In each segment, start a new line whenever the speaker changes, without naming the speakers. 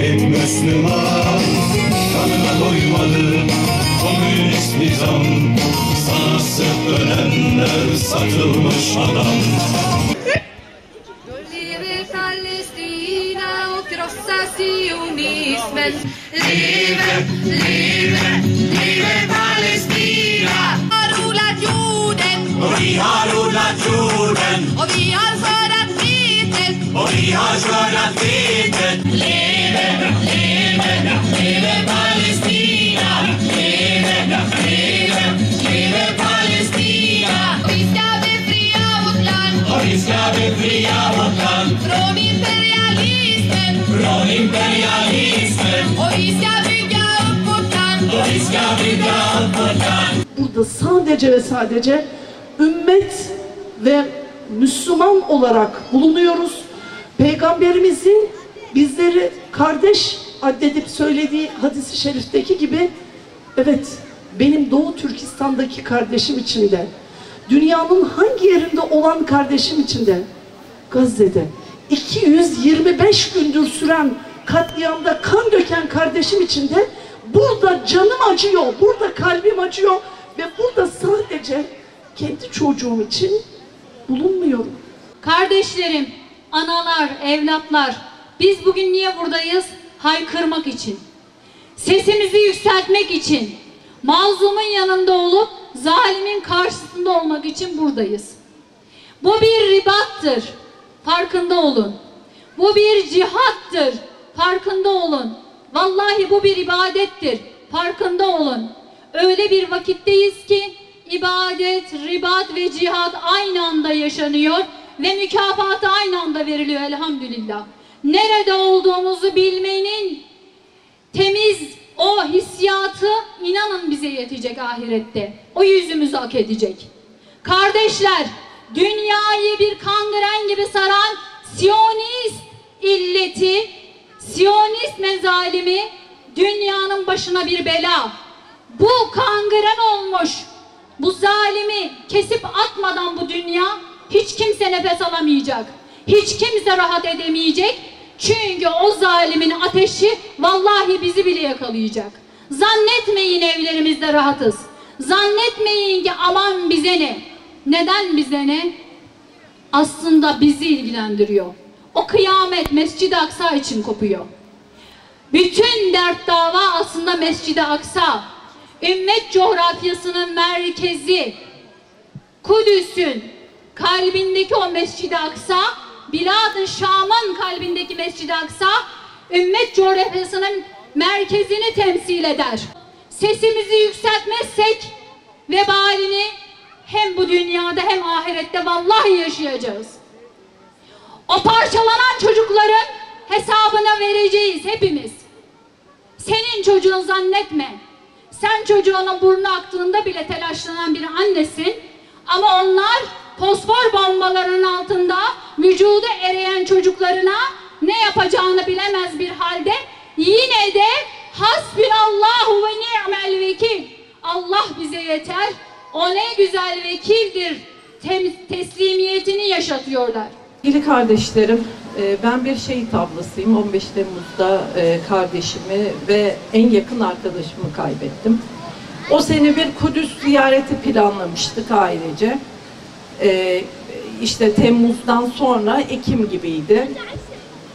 garip Müslüman, kanına doymadı komünist nizam. Sana sırt dönenler satılmış adam.
Leve Palestina och krossa sionismen. Leve, leve, leve Palestina. Vi har odlat jorden.
Och vi har odlat jorden.
Och vi har skördat vetet.
Och vi har skördat vetet.
Leve, leve, leve Palestina. Leve, leve, leve Palestina. Vi ska befria vårt land.
Och vi ska befria vårt land
Från imperialismen.
från imperialismen.
Och vi ska bygga upp vårt land.
Och vi ska bygga upp vårt land.
Burada sadece ve sadece ümmet ve Müslüman olarak bulunuyoruz. Peygamberimizin bizleri kardeş addedip söylediği hadis-i şerifteki gibi, evet, benim Doğu Türkistan'daki kardeşim için de, dünyanın hangi yerinde olan kardeşim için de, Gazze'de 225 gündür süren katliamda kan döken kardeşim için de burada canım acıyor, burada kalbim acıyor ve burada sadece kendi çocuğum için bulunmuyorum.
Kardeşlerim, analar, evlatlar, biz bugün niye buradayız? Haykırmak için. Sesimizi yükseltmek için. Mazlumun yanında olup zalimin karşısında olmak için buradayız. Bu bir ribattır. Farkında olun. Bu bir cihattır. Farkında olun. Vallahi bu bir ibadettir. Farkında olun. Öyle bir vakitteyiz ki ibadet, ribat ve cihat aynı anda yaşanıyor ve mükafatı aynı anda veriliyor elhamdülillah. Nerede olduğumuzu bilmenin temiz o hissiyatı inanın bize yetecek ahirette. O yüzümüzü hak edecek. Kardeşler, dünyayı bir kangren gibi saran Siyonist illeti, Siyonist mezalimi dünyanın başına bir bela. Bu kangren olmuş, bu zalimi kesip atmadan bu dünya hiç kimse nefes alamayacak. Hiç kimse rahat edemeyecek. Çünkü o zalimin ateşi vallahi bizi bile yakalayacak. Zannetmeyin evlerimizde rahatız. Zannetmeyin ki aman bize ne. Neden bize ne? Aslında bizi ilgilendiriyor. O kıyamet Mescid-i Aksa için kopuyor. Bütün dert dava aslında Mescid-i Aksa. Ümmet coğrafyasının merkezi, Kudüs'ün kalbindeki o Mescid-i Aksa, Bilad-ı Şam'ın kalbindeki Mescid-i Aksa, ümmet coğrafyasının merkezini temsil eder. Sesimizi yükseltmezsek vebalini hem bu dünyada hem ahirette vallahi yaşayacağız. O parçalanan çocukların hesabını vereceğiz hepimiz. Senin çocuğun zannetme. Sen çocuğunun burnu aktığında bile telaşlanan bir annesin. Ama onlar fosfor bombalarının altında vücudu eriyen çocuklarına ne yapacağını bilemez bir halde yine de hasbinallahu ve ni'mel vekil. Allah bize yeter. O ne güzel vekildir. Teslimiyetini yaşatıyorlar.
Sevgili kardeşlerim, ben bir şehit ablasıyım. 15 Temmuz'da kardeşimi ve en yakın arkadaşımı kaybettim. O sene bir Kudüs ziyareti planlamıştık ailece. İşte Temmuz'dan sonra Ekim gibiydi.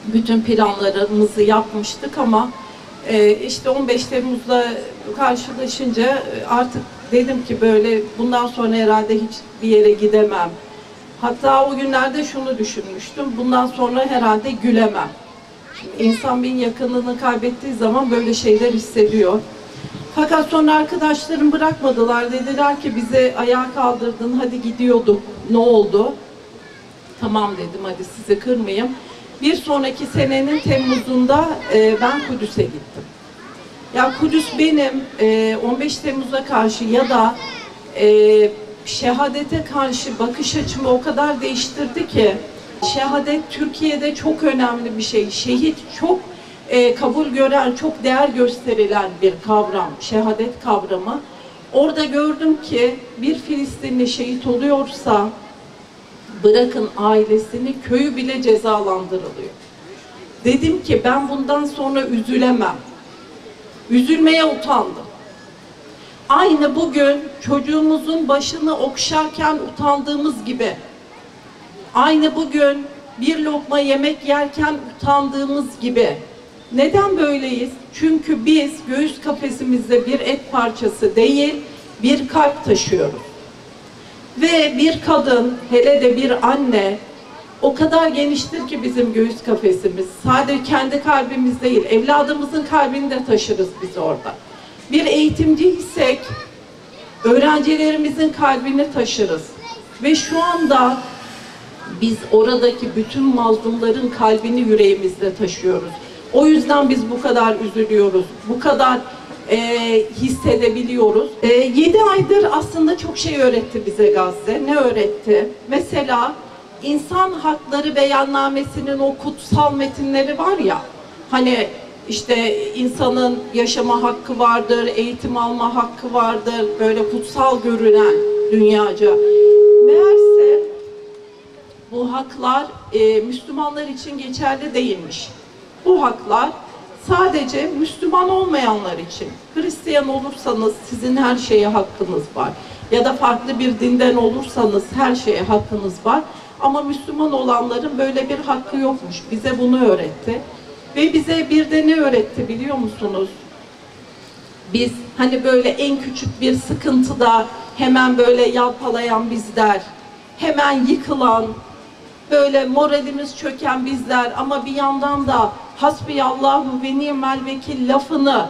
Bütün planlarımızı yapmıştık ama işte 15 Temmuz'da karşılaşınca artık dedim ki böyle bundan sonra herhalde hiçbir yere gidemem. Hatta o günlerde şunu düşünmüştüm, bundan sonra herhalde gülemem. Şimdi insan bir yakınını kaybettiği zaman böyle şeyler hissediyor. Fakat sonra arkadaşlarım bırakmadılar, dediler ki bize ayağa kaldırdın, hadi gidiyorduk, ne oldu? Tamam dedim, hadi sizi kırmayayım. Bir sonraki senenin Temmuz'unda ben Kudüs'e gittim. Ya Kudüs benim 15 Temmuz'a karşı ya da şehadete karşı bakış açımı o kadar değiştirdi ki, şehadet Türkiye'de çok önemli bir şey. Şehit çok kabul gören, çok değer gösterilen bir kavram, şehadet kavramı. Orada gördüm ki bir Filistinli şehit oluyorsa bırakın ailesini, köyü bile cezalandırılıyor. Dedim ki ben bundan sonra üzülemem. Üzülmeye utandım. Aynı bugün çocuğumuzun başını okşarken utandığımız gibi, aynı bugün bir lokma yemek yerken utandığımız gibi. Neden böyleyiz? Çünkü biz göğüs kafesimizde bir et parçası değil, bir kalp taşıyoruz. Ve bir kadın, hele de bir anne, o kadar geniştir ki bizim göğüs kafesimiz. Sadece kendi kalbimiz değil, evladımızın kalbini de taşırız biz orada. Bir eğitimciysek, öğrencilerimizin kalbini taşırız. Ve şu anda biz oradaki bütün mazlumların kalbini yüreğimizde taşıyoruz. O yüzden biz bu kadar üzülüyoruz, bu kadar hissedebiliyoruz. 7 aydır aslında çok şey öğretti bize Gazze. Ne öğretti? Mesela İnsan Hakları Beyannamesi'nin o kutsal metinleri var ya, hani işte insanın yaşama hakkı vardır, eğitim alma hakkı vardır, böyle kutsal görünen dünyaca. Meğerse bu haklar Müslümanlar için geçerli değilmiş. Bu haklar sadece Müslüman olmayanlar için. Hristiyan olursanız sizin her şeye hakkınız var. Ya da farklı bir dinden olursanız her şeye hakkınız var. Ama Müslüman olanların böyle bir hakkı yokmuş. Bize bunu öğretti. Ve bize bir de ne öğretti biliyor musunuz? Biz hani böyle en küçük bir sıkıntıda hemen böyle yalpalayan bizler, hemen yıkılan, böyle moralimiz çöken bizler ama bir yandan da hasbiyallahu ve ni'mel vekil lafını,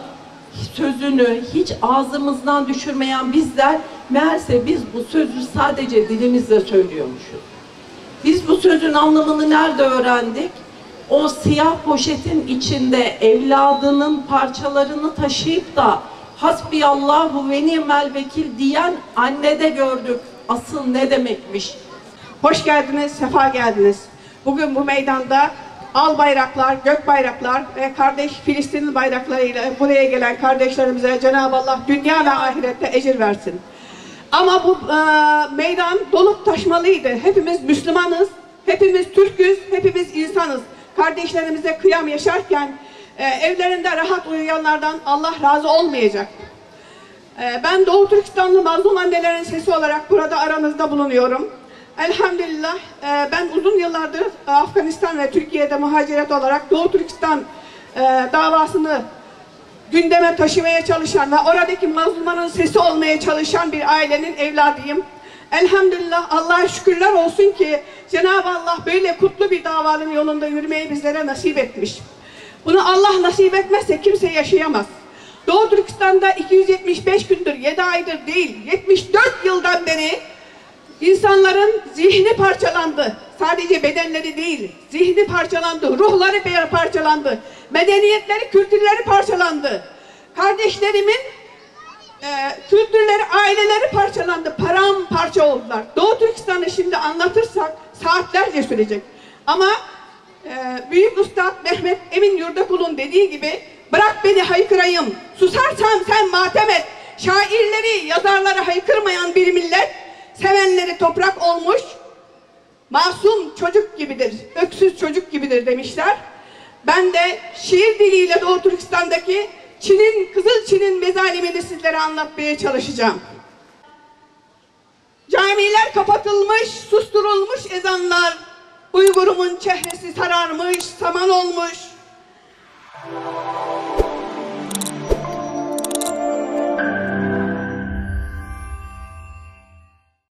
sözünü hiç ağzımızdan düşürmeyen bizler, meğerse biz bu sözü sadece dilimizle söylüyormuşuz. Biz bu sözün anlamını nerede öğrendik? O siyah poşetin içinde evladının parçalarını taşıyıp da hasbiyallahu ve ni'mel vekil diyen annede gördük. Asıl ne demekmiş?
Hoş geldiniz, sefa geldiniz. Bugün bu meydanda al bayraklar, gök bayraklar ve kardeş Filistin'in bayraklarıyla buraya gelen kardeşlerimize Cenab-ı Allah dünya ve ahirette ecir versin. Ama bu meydan dolup taşmalıydı. Hepimiz Müslümanız, hepimiz Türk'üz, hepimiz insanız. Kardeşlerimize kıyam yaşarken evlerinde rahat uyuyanlardan Allah razı olmayacak. Ben Doğu Türkistanlı mazlum annelerin sesi olarak burada aranızda bulunuyorum. Elhamdülillah ben uzun yıllardır Afganistan ve Türkiye'de muhaciret olarak Doğu Türkistan davasını gündeme taşımaya çalışan ve oradaki mazlumların sesi olmaya çalışan bir ailenin evladıyım. Elhamdülillah, Allah'a şükürler olsun ki Cenab-ı Allah böyle kutlu bir davanın yolunda yürümeyi bizlere nasip etmiş. Bunu Allah nasip etmezse kimse yaşayamaz. Doğu Türkistan'da 275 gündür, 7 aydır değil, 74 yıldan beri İnsanların zihni parçalandı. Sadece bedenleri değil, zihni parçalandı, ruhları parçalandı, medeniyetleri, kültürleri parçalandı. Kardeşlerimin kültürleri, aileleri parçalandı, paramparça oldular. Doğu Türkistan'ı şimdi anlatırsak saatlerce sürecek. Ama Büyük Üstad Mehmet Emin Yurdakul'un dediği gibi, bırak beni haykırayım, susarsam sen matem et. Şairleri, yazarları haykırmayan bir millet, sevenleri toprak olmuş, masum çocuk gibidir, öksüz çocuk gibidir demişler. Ben de şiir diliyle Doğu Türkistan'daki Kızıl Çin'in mezalimini sizlere anlatmaya çalışacağım. Camiler kapatılmış, susturulmuş ezanlar, Uygurumun çehresi sararmış, saman olmuş.